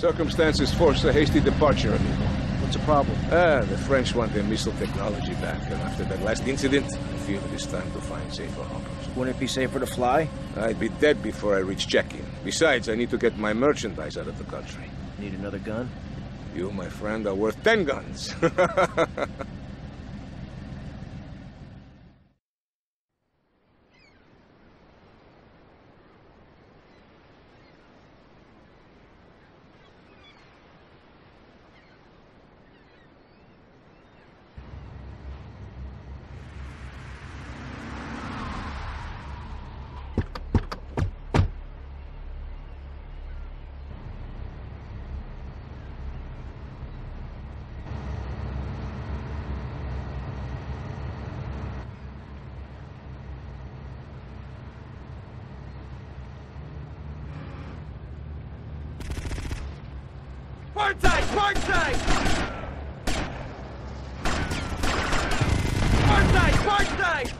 Circumstances force a hasty departure, amigo. What's the problem? The French want their missile technology back, and after that last incident, I feel it is time to find safer harbors. Wouldn't it be safer to fly? I'd be dead before I reach check-in. Besides, I need to get my merchandise out of the country. Need another gun? You, my friend, are worth 10 guns. Port side! Port side! Port side! Port side!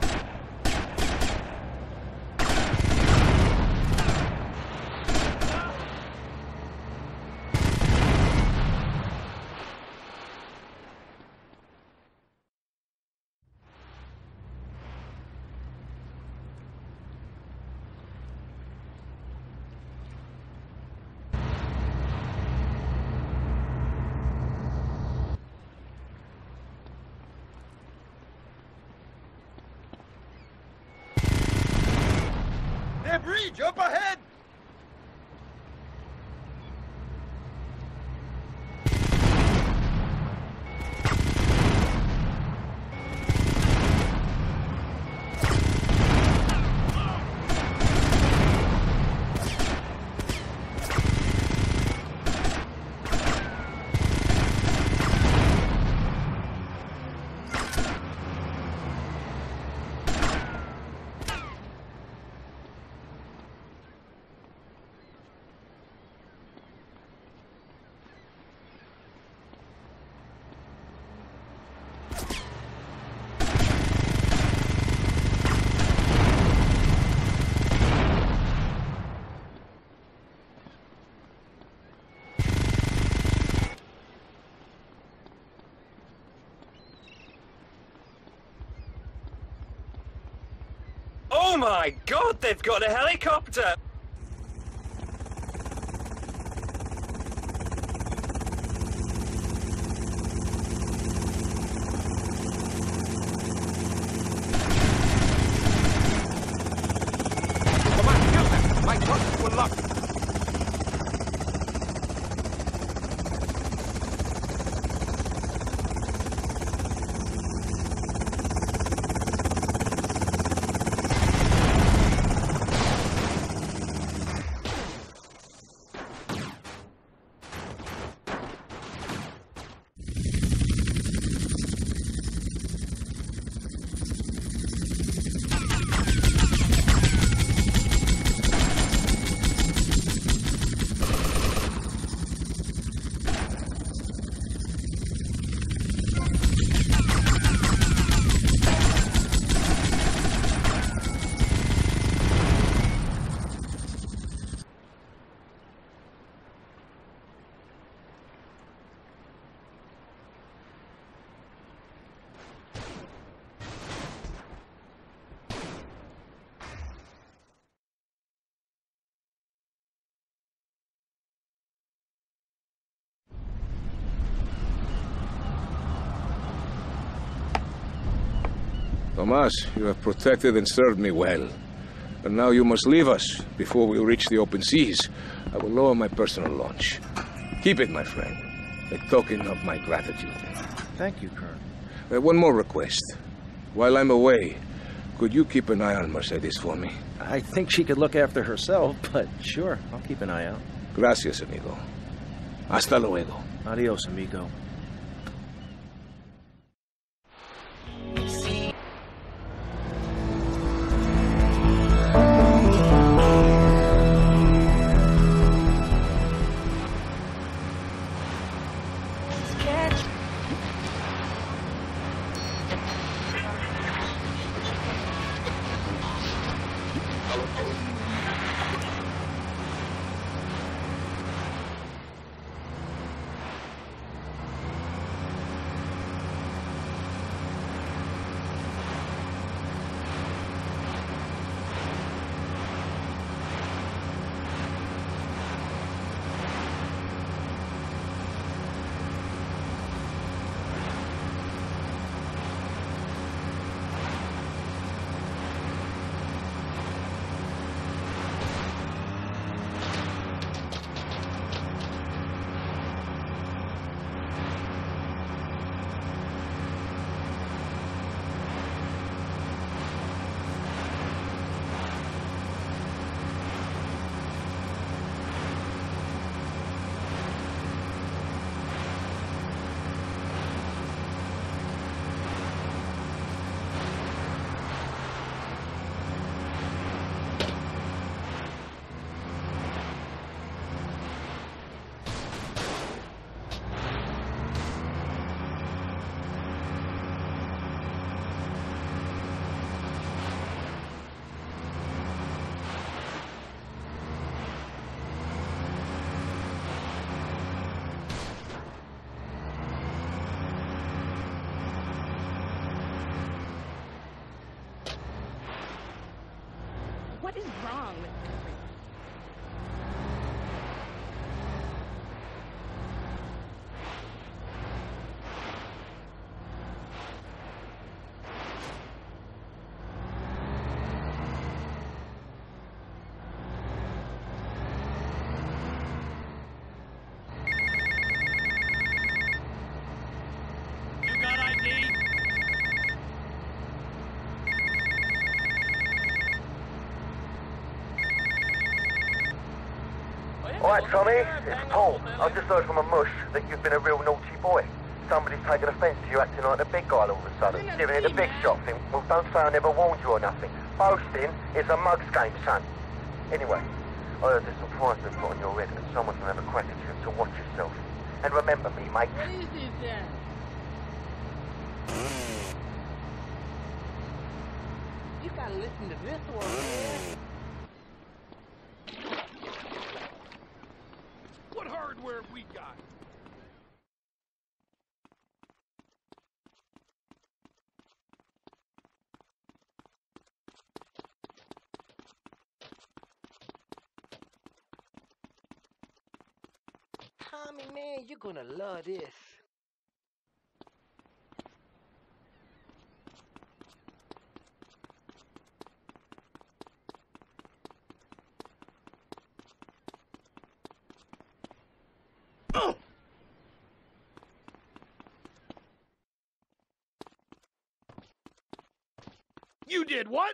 Bridge up ahead! Oh my God, they've got a helicopter! Come on, kill them! My truck will lock. Tomas, you have protected and served me well. But now you must leave us before we reach the open seas. I will lower my personal launch. Keep it, my friend. A token of my gratitude. Thank you, Colonel. One more request. While I'm away, could you keep an eye on Mercedes for me? I think she could look after herself, but sure, I'll keep an eye out. Gracias, amigo. Hasta luego. Adios, amigo. What is wrong with everyone? Alright, Tommy, it's Paul. I just heard from a mush that you've been a real naughty boy. Somebody's taken offence to you acting like the big guy all of a sudden. Living in the big shop thing. Well, don't say I never warned you or nothing. Boasting is a mug's game, son. Anyway, I heard there's some fires been put on your head and someone's gonna have a crack at you, so watch yourself. And remember me, mate. What is it then? You gotta listen to this one, man. What hardware we got? Tommy, man, you're gonna love this. You did what?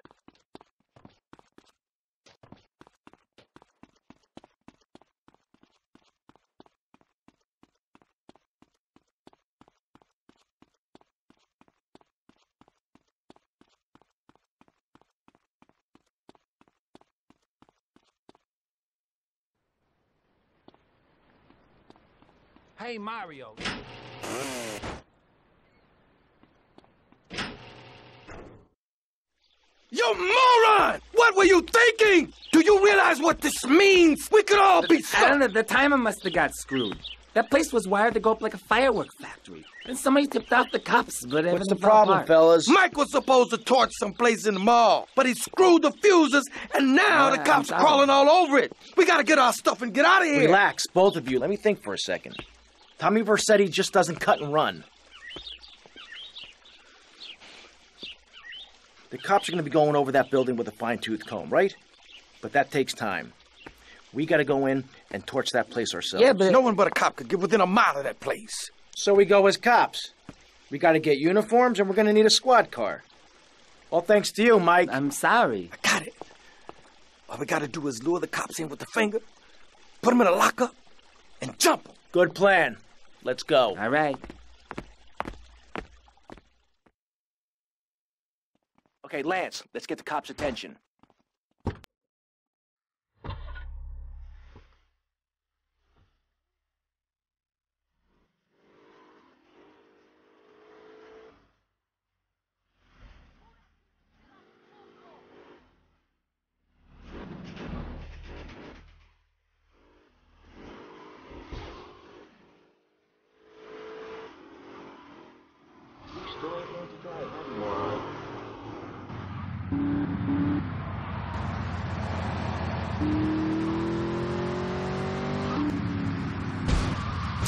Hey, Mario. You moron! What were you thinking? Do you realize what this means? We could all be I don't know, the timer must have got screwed. That place was wired to go up like a fireworks factory. And somebody tipped off the cops, but What's the everything fell problem, apart. fellas? Mike was supposed to torch someplace in the mall, but he screwed the fuses, and now the cops I'm are sorry. crawling all over it. We gotta get our stuff and get out of here. Relax, both of you. Let me think for a second. Tommy Vercetti just doesn't cut and run. The cops are going to be going over that building with a fine-tooth comb, right? But that takes time. We got to go in and torch that place ourselves. Yeah, but... No one but a cop could get within a mile of that place. So we go as cops. We got to get uniforms, and we're going to need a squad car. All thanks to you, Mike. I'm sorry. I got it. All we gotta do is lure the cops in with the finger, put them in a lockup, and jump them. Good plan. Let's go. All right. Okay, Lance, let's get the cops' attention.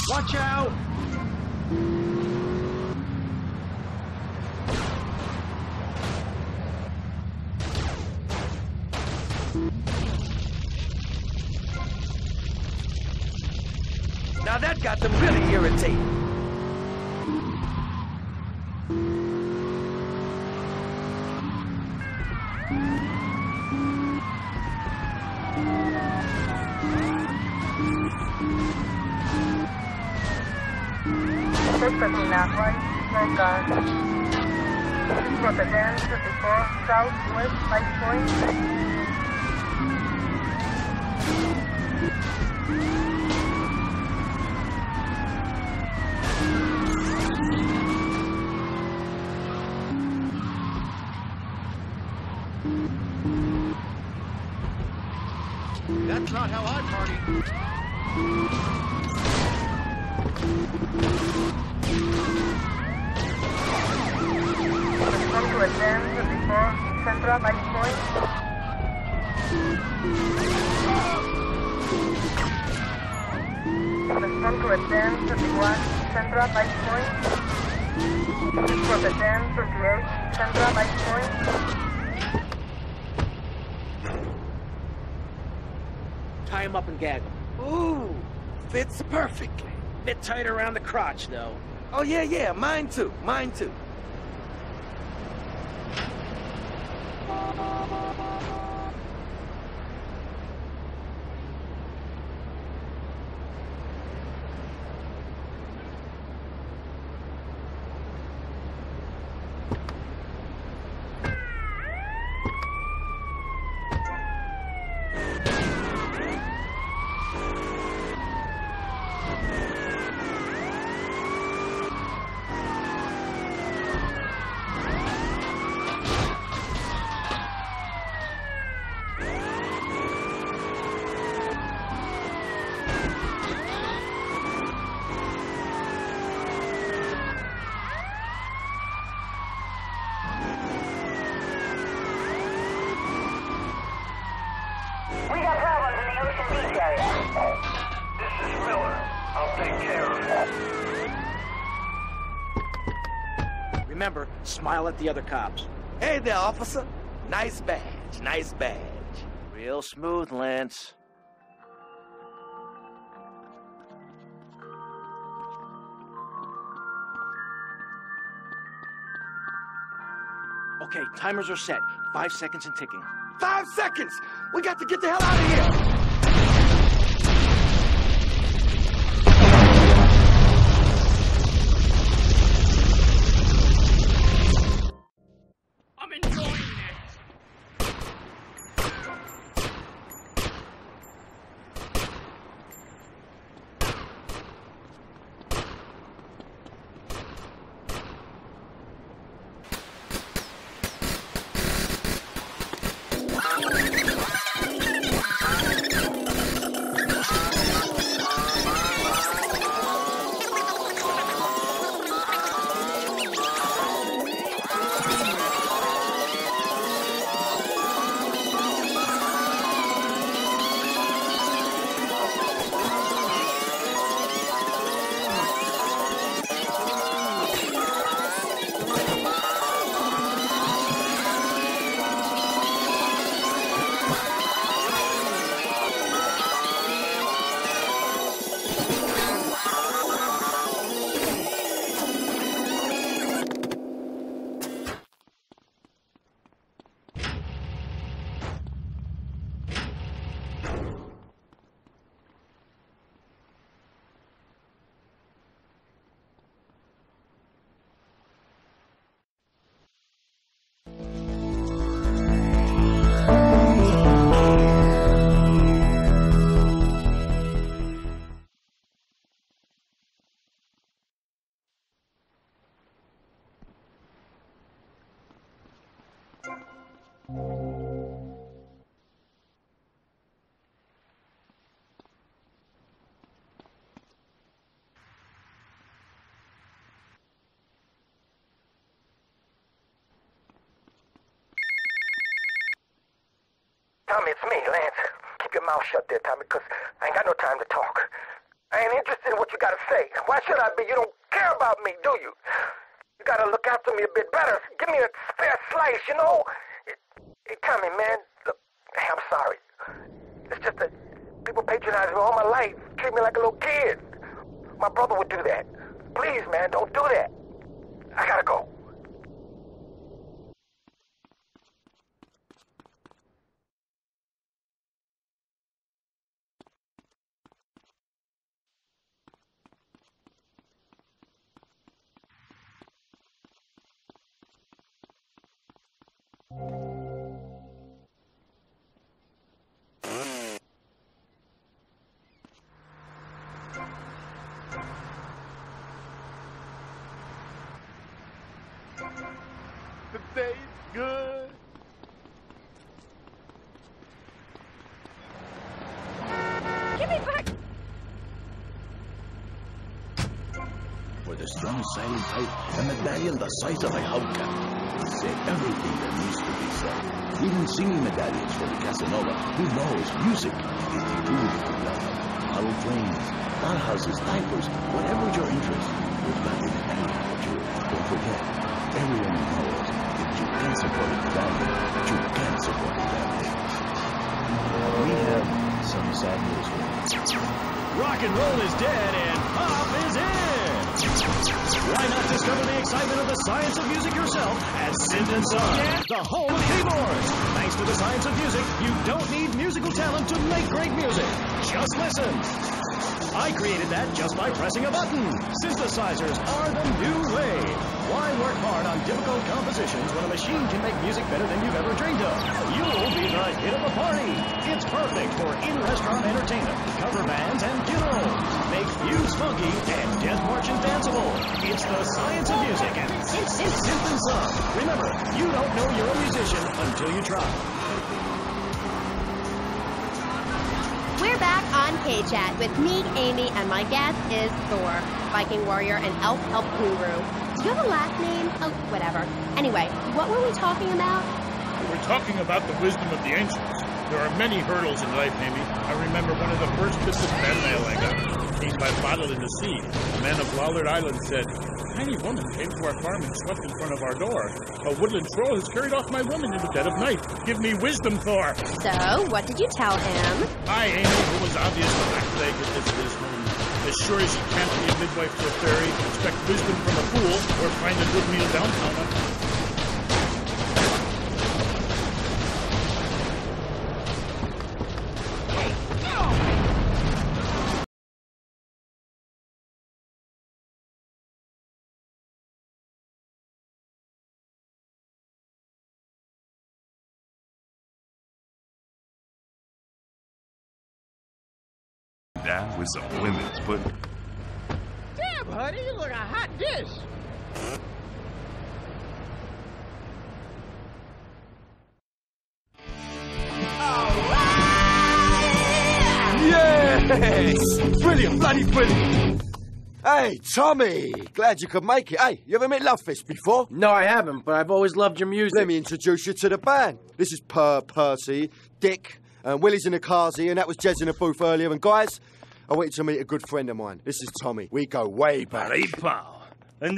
Watch out! Now that got them really irritated. Prochaine, before, southwest, 5 points. That's not how I party. Come to advance before, central, 5 points. Respond to attend 31, Central Vice Point. Prochaine, 28, Central Vice Point. Tie him up and gag him. Ooh, fits perfectly. Bit tight around the crotch, though. Oh, yeah, mine too. We got problems in the Ocean Beach area. This is Miller. I'll take care of it. Remember, smile at the other cops. Hey there, officer. Nice badge. Real smooth, Lance. Okay, timers are set. 5 seconds and ticking. 5 seconds! We got to get the hell out of here! I'm enjoying this. Tommy, it's me, Lance. Keep your mouth shut there, Tommy, because I ain't got no time to talk. I ain't interested in what you got to say. Why should I be? You don't care about me, do you? You got to look after me a bit better. Give me a fair slice, you know? Hey, Tommy, man, look, hey, I'm sorry. It's just that people patronize me all my life, treat me like a little kid. My brother would do that. Please, man, don't do that. I gotta go. The day's good. For the strongest silent type, a medallion the size of a hubcap. It said everything that needs to be said. Even singing medallions for the Casanova, who knows music is the tool to love. Model trains, dollhouses, diapers, whatever your interest, we've got the medallion for you. Don't forget, everyone knows that you can support a medallion, but you can't support a family. We have some sad news for you. Rock and roll is dead and pop is in! Why not discover the excitement of the science of music yourself at Synth & Son, the home of keyboards? Thanks to the science of music, you don't need musical talent to make great music. Just listen. I created that just by pressing a button. Synthesizers are the new way. Why work hard on difficult compositions when a machine can make music better than you've ever dreamed of? You'll be the hit of a party. It's perfect for in-restaurant entertainment, cover bands, and funerals. Makes views funky and death marches danceable. It's the science of music and Synth & Son. Remember, you don't know you're a musician until you try. We're back on K-Chat with me, Amy, and my guest is Thor, Viking warrior and elf help guru. Do you have a last name? Oh, whatever. Anyway, what were we talking about? We're talking about the wisdom of the ancients. There are many hurdles in life, Amy. I remember one of the first bits of fan mail I got came by bottle in the sea. A man of Lollard Island said, "A tiny woman came to our farm and swept in front of our door. A woodland troll has carried off my woman in the dead of night. Give me wisdom, Thor." So, what did you tell him? Amy, it was obvious the black leg of this wisdom. As sure as you can't be a midwife to a fairy, expect wisdom from a fool, or find a good meal downtown. That was some women's pudding. Damn, honey, you look a hot dish. Yes! Brilliant, bloody brilliant! Hey, Tommy! Glad you could make it. Hey, you ever met Lovefist before? No, I haven't, but I've always loved your music. Let me introduce you to the band. This is Percy, Dick, Willie's in the carsy, and that was Jez in the booth earlier. And guys, I want you to meet a good friend of mine. This is Tommy. We go way back. Right, pal. And,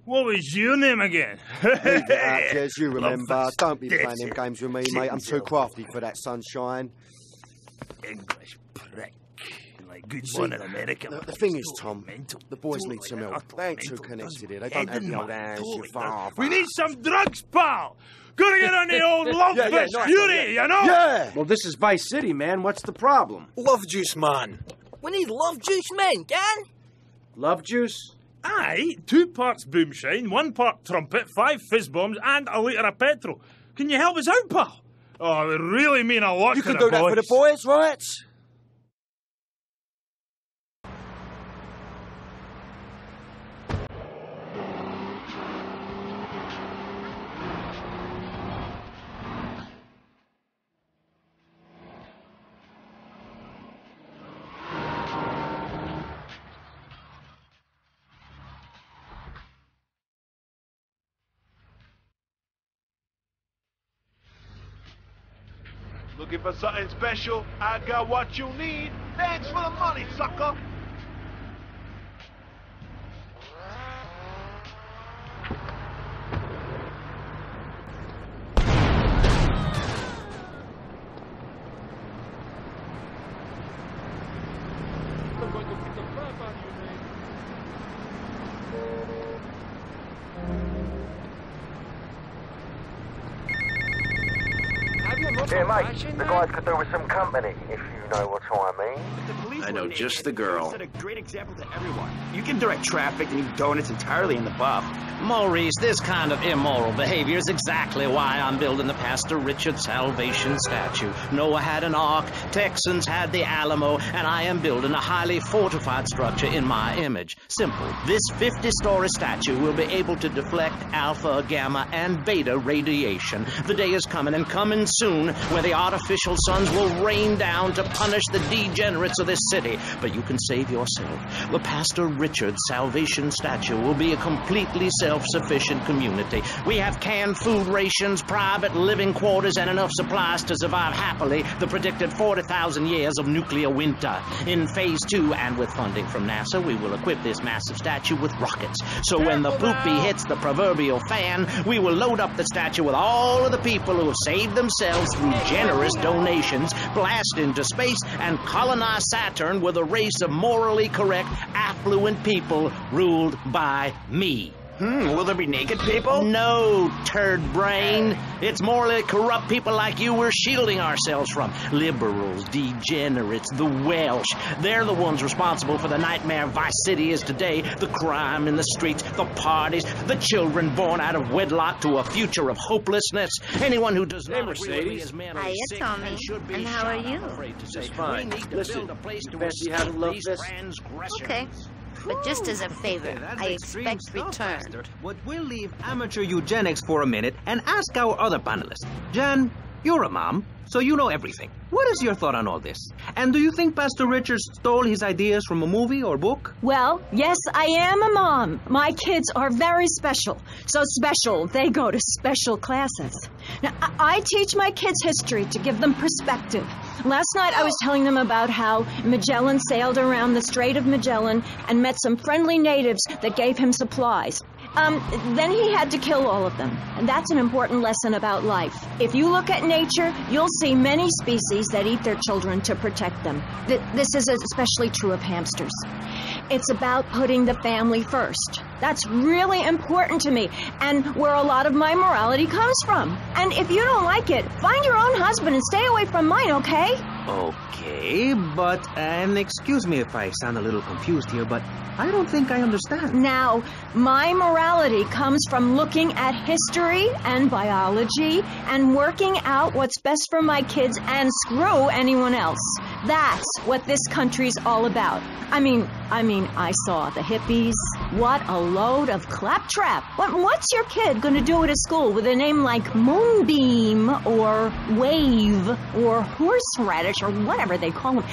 what was your name again? Leave it out, Jez, you remember. Don't be playing them games with me, mate. I'm too crafty for that, sunshine. English prick. Like good See, one in America. The thing is, Tom, the boys need some help. They ain't too connected here. They don't have the old hands, you father. We need some drugs, pal! Gotta get on the old love beauty, you know? Yeah! Well, this is Vice City, man. What's the problem? Love juice, man. We need love juice, man, gang. Love juice? Aye, 2 parts boomshine, 1 part trumpet, 5 fizz bombs, and a litre of petrol. Can you help us out, pal? Oh, it would really mean a lot You to can the do that for the boys, right? Looking for something special? I got what you need. Thanks for the money, sucker. Yeah, mate, the guys could do with some company, if you know what I mean. I know just the girl. Set a great example to everyone. You can direct traffic and eat donuts entirely in the buff. Maurice, this kind of immoral behavior is exactly why I'm building the Pastor Richard Salvation statue. Noah had an ark, Texans had the Alamo, and I am building a highly fortified structure in my image. Simple. This 50-story statue will be able to deflect alpha, gamma, and beta radiation. The day is coming, and coming soon, where the artificial suns will rain down to punish the degenerates of this city. But you can save yourself. The Pastor Richard Salvation statue will be a completely self-sufficient community. We have canned food rations, private living quarters, and enough supplies to survive happily the predicted 40,000 years of nuclear winter. In Phase 2, and with funding from NASA, we will equip this massive statue with rockets. So when the poopy hits the proverbial fan, we will load up the statue with all of the people who have saved themselves through generous donations, blast into space, and colonize Saturn with a race of morally correct, affluent people ruled by me. Will there be naked people? No, turd brain. It's more like corrupt people like you we're shielding ourselves from. Liberals, degenerates, the Welsh. They're the ones responsible for the nightmare Vice City is today. The crime in the streets, the parties, the children born out of wedlock to a future of hopelessness. Anyone who does not agree is mentally Hiya, sick Tommy. and should be And how are you? Just fine. We need to Listen, build a place to best you escape haven't loved these this. transgressions. Okay. But just as a favor, I expect return. But we'll leave amateur eugenics for a minute and ask our other panelists. Jan, you're a mom, so you know everything. What is your thought on all this? And do you think Pastor Richard stole his ideas from a movie or book? Well, yes, I am a mom. My kids are very special. So special, they go to special classes. Now, I teach my kids history to give them perspective. Last night I was telling them about how Magellan sailed around the Strait of Magellan and met some friendly natives that gave him supplies. Then he had to kill all of them. And that's an important lesson about life. If you look at nature, you'll see many species that eat their children to protect them. This is especially true of hamsters. It's about putting the family first. That's really important to me, and where a lot of my morality comes from. And if you don't like it, find your own husband and stay away from mine, okay? Okay, but, and excuse me if I sound a little confused here, but I don't think I understand. Now, my morality comes from looking at history and biology and working out what's best for my kids and screw anyone else. That's what this country's all about. I mean, I saw the hippies. What a load of claptrap. What's your kid going to do at a school with a name like Moonbeam or Wave or Horseradish or whatever they call them?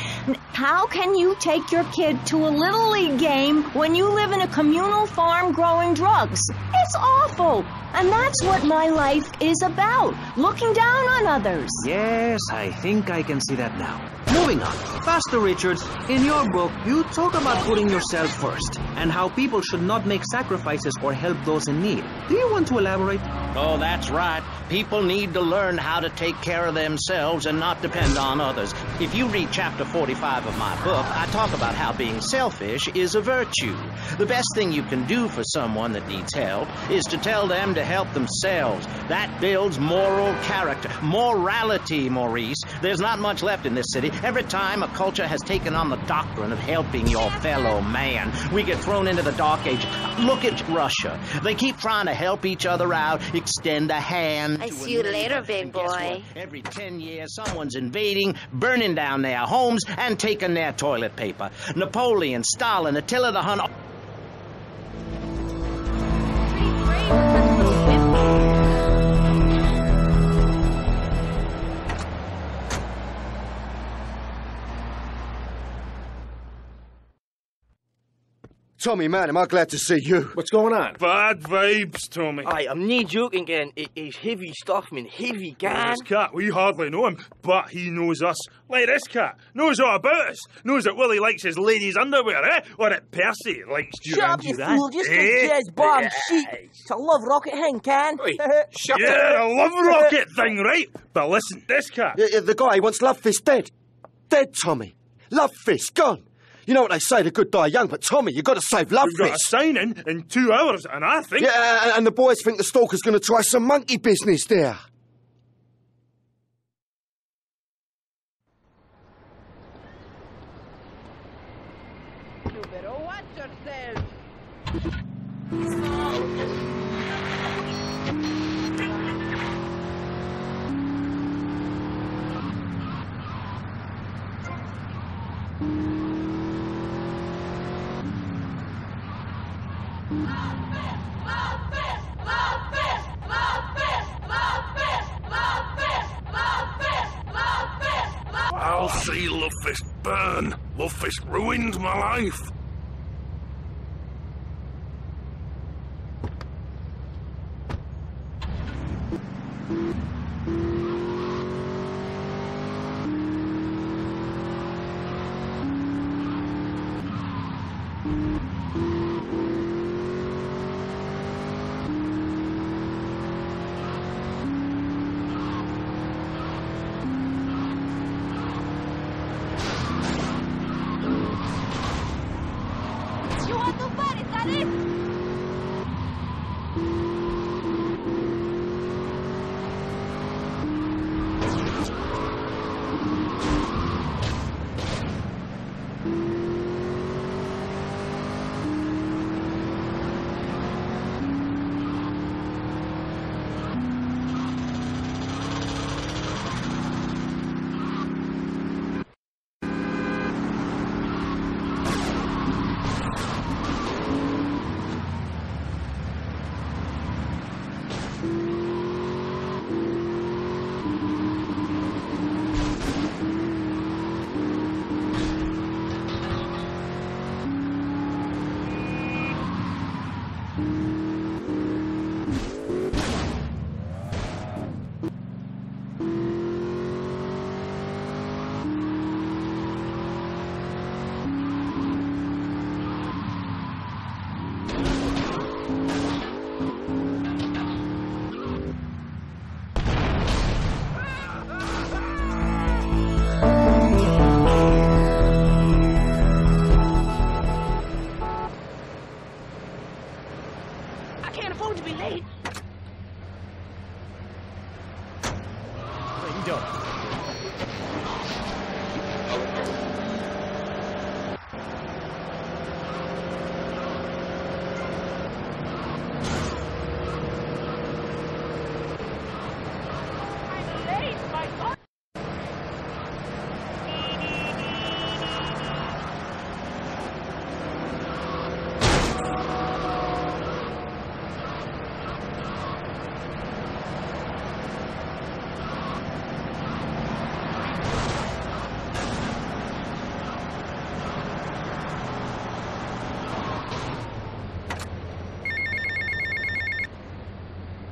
How can you take your kid to a Little League game when you live in a communal farm growing drugs? It's awful. And that's what my life is about, looking down on others. Yes, I think I can see that now. Moving on. Pastor Richards, in your book, you talk about putting yourself first and how people should not make sacrifices or help those in need. Do you want to elaborate? Oh, that's right. People need to learn how to take care of themselves and not depend on others. If you read chapter 45 of my book, I talk about how being selfish is a virtue. The best thing you can do for someone that needs help is to tell them to help themselves. That builds moral character. Morality, Maurice. There's not much left in this city. Every time a culture has taken on the doctrine of helping your fellow man, we get thrown into the dark age. Look at Russia. They keep trying to help each other out, extend a hand. I see you later, big boy. Every 10 years, someone's invading, burning down their homes, and taking their toilet paper. Napoleon, Stalin, Attila the Hun... Tommy, man, am I glad to see you. What's going on? Bad vibes, Tommy. Aye, I'm not joking, gang. It's heavy stuff, man. Heavy, gang. This cat, we hardly know him, but he knows us. Like this cat, knows all about us. Knows that Willie likes his ladies' underwear, eh? Or that Percy likes Shut up, you fool. Just because Jazz bomb sheep. It's a love rocket hang, can. Shut up. Yeah, a love rocket thing, right? But listen, this cat... The guy wants Love Fist dead. Dead, Tommy. Love Fist, gone. You know what they say, the good die young, but Tommy, you've got to save Love Fist. We've got a sign-in 2 hours, and I think... Yeah, and the boys think the stalker's going to try some monkey business there. You better watch yourself. I'll see Lovefist burn. Lovefist ruined my life.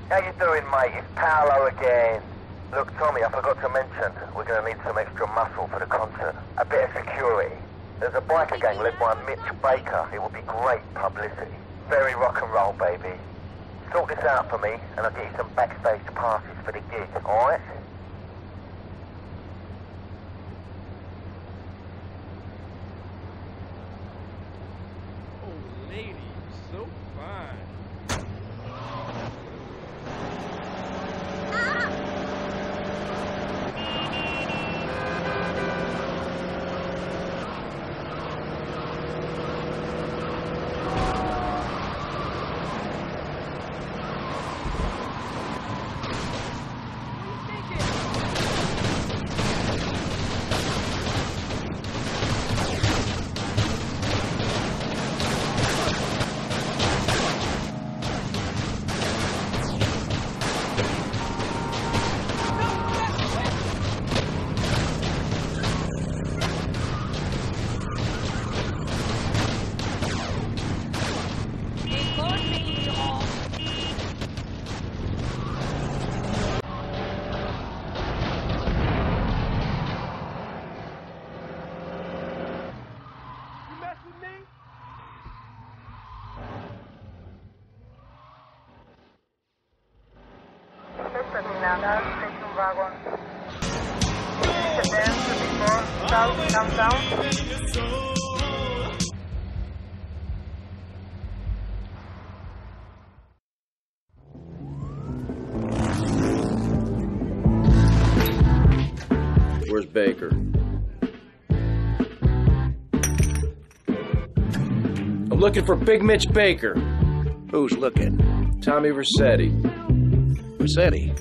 How you doing, mate? It's Paolo again. Look, Tommy, I forgot to mention, we're going to need some extra muscle for the concert. A bit of security. There's a biker gang led by Mitch Baker. It will be great publicity. Very rock and roll, baby. Sort this out for me, and I'll get you some backstage passes for the gig, alright? Oh, lady, so fine. Terminada, station wagon. Descendants before south downtown. Where's Baker? I'm looking for Big Mitch Baker. Who's looking? Tommy Versetti. Versetti?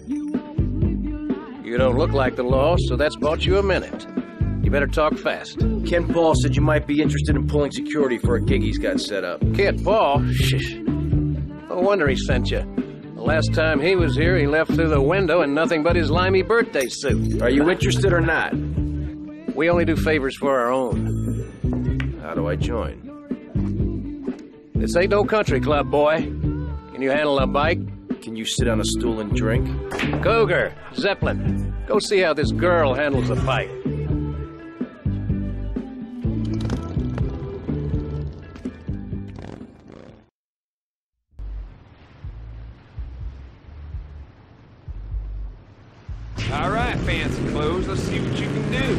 You don't look like the law, so that's bought you a minute. You better talk fast. Ken Paul said you might be interested in pulling security for a gig he's got set up. Ken Paul? Shh. No wonder he sent you. The last time he was here, he left through the window in nothing but his limey birthday suit. Are you interested or not? We only do favors for our own. How do I join? This ain't no country club, boy. Can you handle a bike? Can you sit on a stool and drink? Cougar, Zeppelin, go see how this girl handles a bike. All right, fancy clothes, let's see what you can do.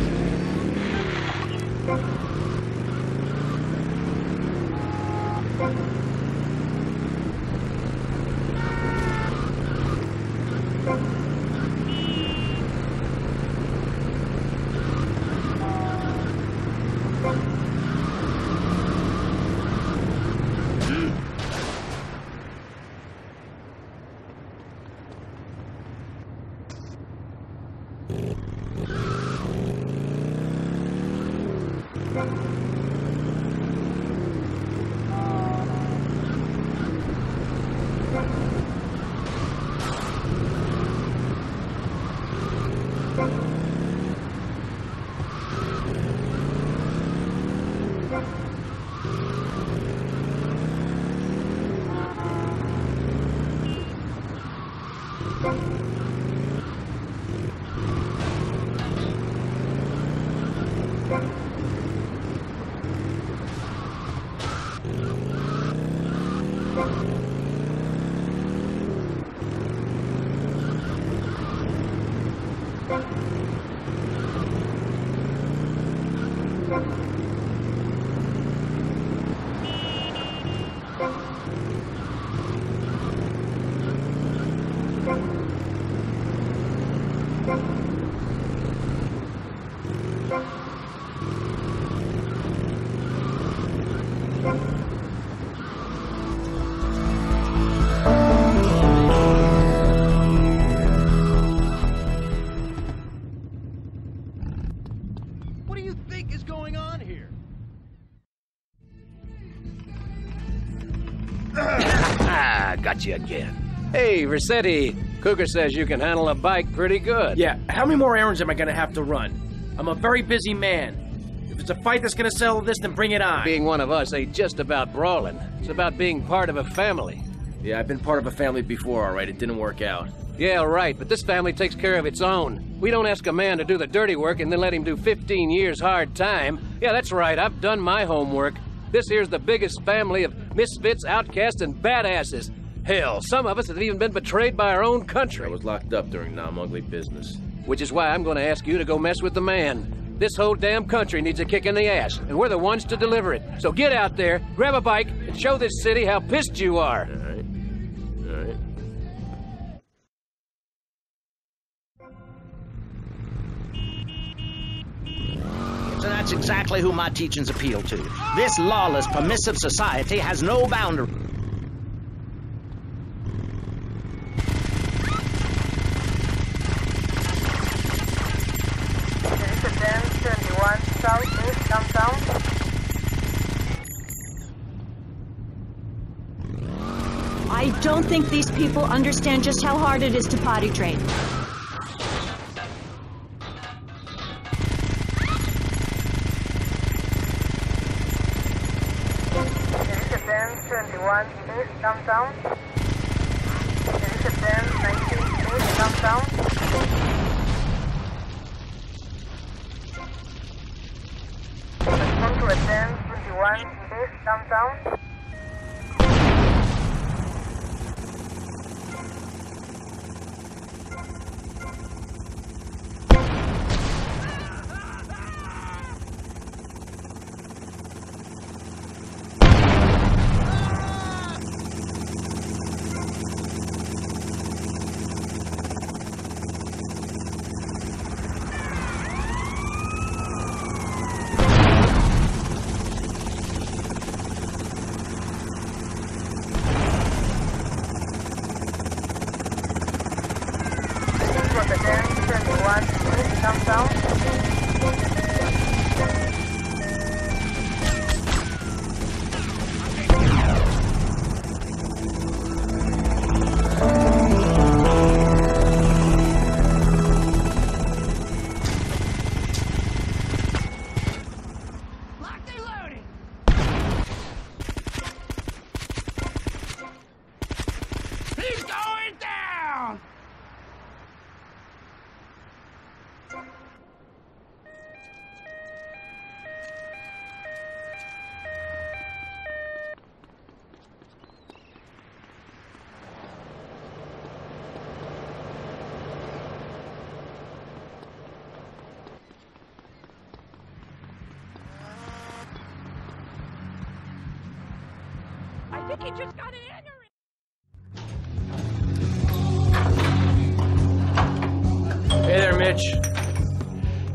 Got you again. Hey, Rossetti, Cougar says you can handle a bike pretty good. Yeah, how many more errands am I gonna have to run? I'm a very busy man. If it's a fight that's gonna settle this, then bring it on. Being one of us ain't just about brawling. It's about being part of a family. Yeah, I've been part of a family before, all right. It didn't work out. Yeah, right, but this family takes care of its own. We don't ask a man to do the dirty work and then let him do 15 years hard time. Yeah, that's right, I've done my homework. This here's the biggest family of misfits, outcasts, and badasses. Hell, some of us have even been betrayed by our own country. I was locked up during non-ugly business. Which is why I'm going to ask you to go mess with the man. This whole damn country needs a kick in the ass, and we're the ones to deliver it. So get out there, grab a bike, and show this city how pissed you are. All right. All right. So that's exactly who my teachings appeal to. This lawless, permissive society has no boundary. Southeast downtown. I don't think these people understand just how hard it is to potty train. Elizabeth 21 East downtown. Elizabeth 19 East downtown. Contre 21 East downtown. look, he just got an aneurysm. Hey there, Mitch.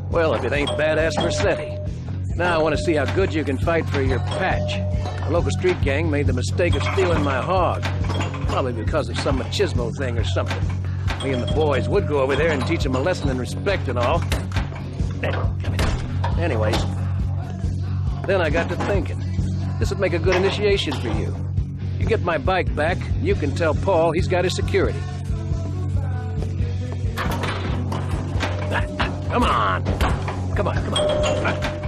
Well, if it ain't badass Mercetti. Now I want to see how good you can fight for your patch. The local street gang made the mistake of stealing my hog. Probably because of some machismo thing or something. Me and the boys would go over there and teach them a lesson in respect and all. Anyways, then I got to thinking. This would make a good initiation for you. You get my bike back, you can tell Paul he's got his security. Come on. Come on, come on.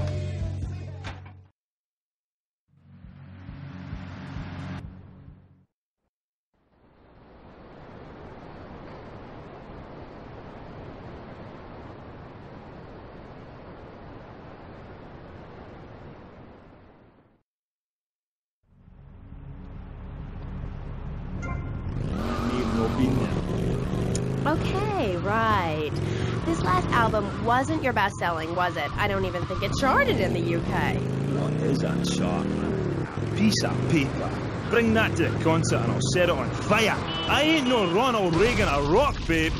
Okay, right. This last album wasn't your best-selling, was it? I don't even think it charted in the UK. What is a chart, man? A piece of paper. Bring that to the concert and I'll set it on fire. I ain't no Ronald Reagan of rock, babe.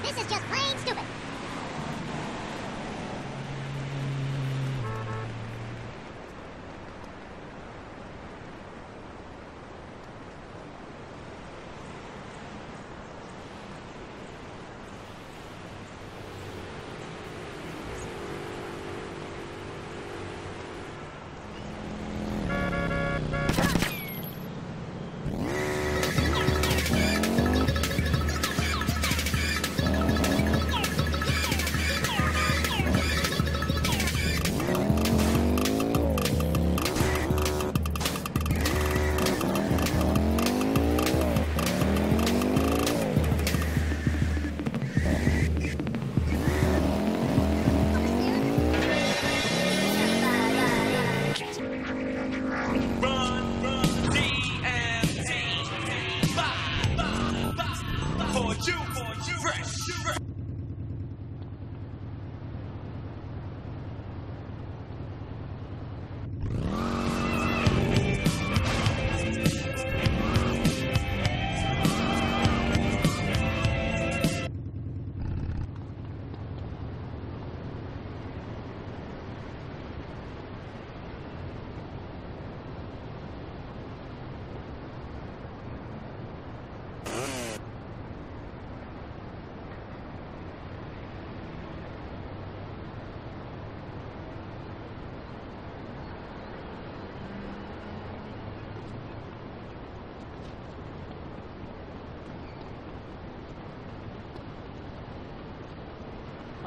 This is just plain stupid.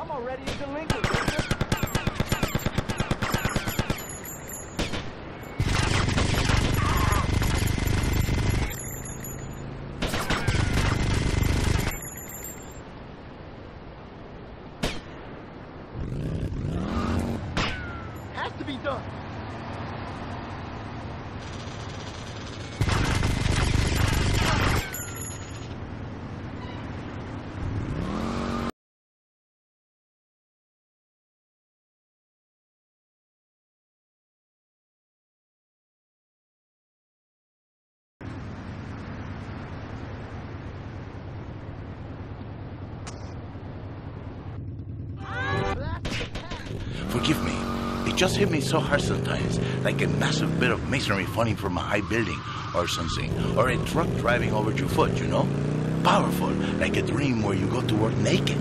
I'm already a delinquent, mister. Has to be done. Forgive me. It just hit me so hard sometimes, like a massive bit of masonry falling from a high building or something, or a truck driving over your foot, you know? Powerful, like a dream where you go to work naked.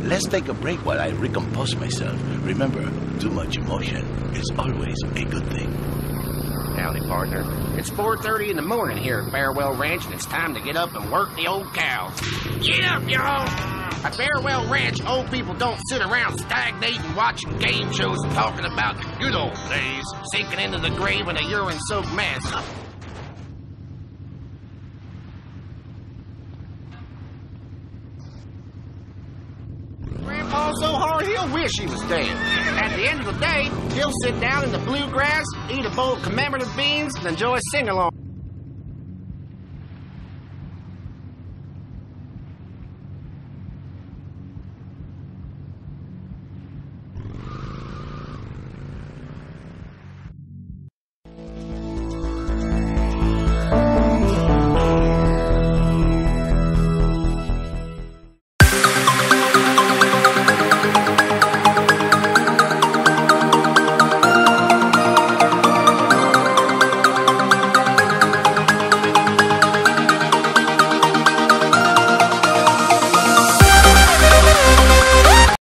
Let's take a break while I recompose myself. Remember, too much emotion is always a good thing. Howdy, partner. It's 4:30 in the morning here at Farewell Ranch, and it's time to get up and work the old cows. Get up, y'all! At Farewell Ranch, old people don't sit around stagnating, watching game shows and talking about the good old days, sinking into the grave in a urine-soaked mess. Grandpa's so hard he'll wish he was dead. At the end of the day, he'll sit down in the bluegrass, eat a bowl of commemorative beans, and enjoy a sing-along.